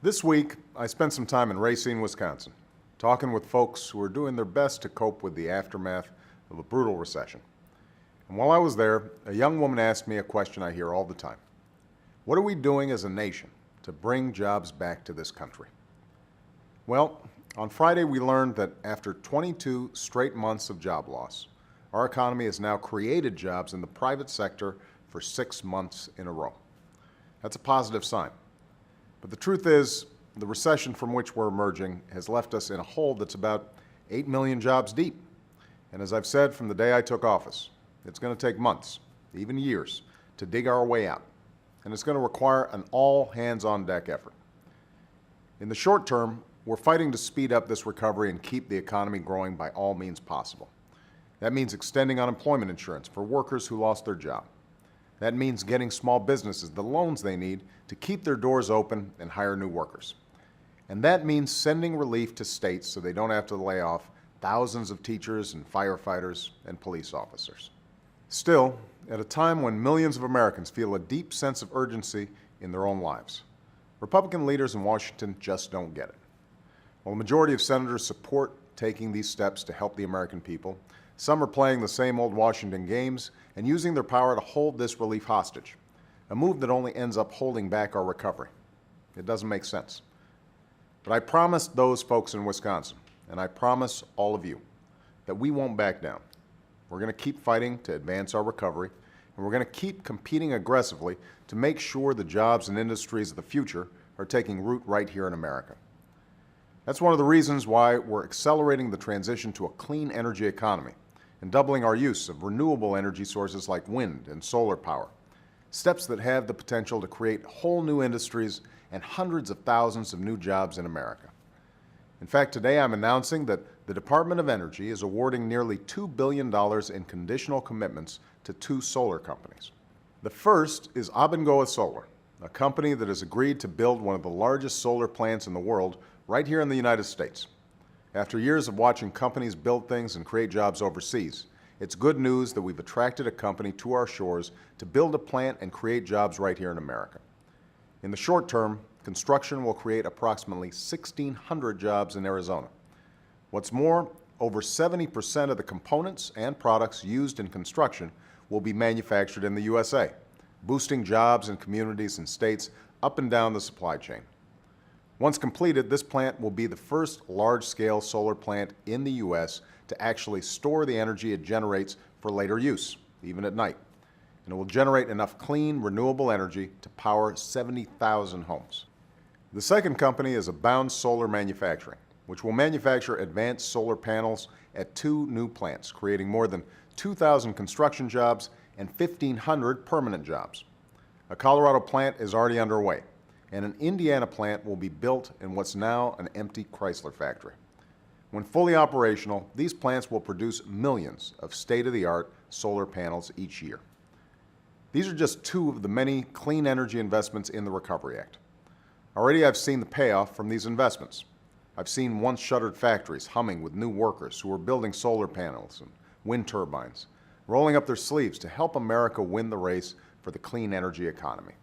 This week, I spent some time in Racine, Wisconsin, talking with folks who are doing their best to cope with the aftermath of a brutal recession. And while I was there, a young woman asked me a question I hear all the time. What are we doing as a nation to bring jobs back to this country? Well, on Friday we learned that after 22 straight months of job loss, our economy has now created jobs in the private sector for 6 months in a row. That's a positive sign. But the truth is, the recession from which we're emerging has left us in a hole that's about 8 million jobs deep. And as I've said from the day I took office, it's going to take months, even years, to dig our way out. And it's going to require an all-hands-on-deck effort. In the short term, we're fighting to speed up this recovery and keep the economy growing by all means possible. That means extending unemployment insurance for workers who lost their job. That means getting small businesses the loans they need to keep their doors open and hire new workers. And that means sending relief to states so they don't have to lay off thousands of teachers and firefighters and police officers. Still, at a time when millions of Americans feel a deep sense of urgency in their own lives, Republican leaders in Washington just don't get it. While the majority of senators support taking these steps to help the American people, some are playing the same old Washington games and using their power to hold this relief hostage, a move that only ends up holding back our recovery. It doesn't make sense. But I promised those folks in Wisconsin, and I promise all of you, that we won't back down. We're going to keep fighting to advance our recovery, and we're going to keep competing aggressively to make sure the jobs and industries of the future are taking root right here in America. That's one of the reasons why we're accelerating the transition to a clean energy economy and doubling our use of renewable energy sources like wind and solar power, steps that have the potential to create whole new industries and hundreds of thousands of new jobs in America. In fact, today I'm announcing that the Department of Energy is awarding nearly $2 billion in conditional commitments to 2 solar companies. The first is Abengoa Solar, a company that has agreed to build one of the largest solar plants in the world right here in the United States. After years of watching companies build things and create jobs overseas, it's good news that we've attracted a company to our shores to build a plant and create jobs right here in America. In the short term, construction will create approximately 1,600 jobs in Arizona. What's more, over 70% of the components and products used in construction will be manufactured in the USA, boosting jobs in communities and states up and down the supply chain. Once completed, this plant will be the first large-scale solar plant in the U.S. to actually store the energy it generates for later use, even at night. And it will generate enough clean, renewable energy to power 70,000 homes. The second company is Abound Solar Manufacturing, which will manufacture advanced solar panels at 2 new plants, creating more than 2,000 construction jobs and 1,500 permanent jobs. A Colorado plant is already underway, and an Indiana plant will be built in what's now an empty Chrysler factory. When fully operational, these plants will produce millions of state-of-the-art solar panels each year. These are just 2 of the many clean energy investments in the Recovery Act. Already I've seen the payoff from these investments. I've seen once shuttered factories humming with new workers who are building solar panels and wind turbines, rolling up their sleeves to help America win the race for the clean energy economy.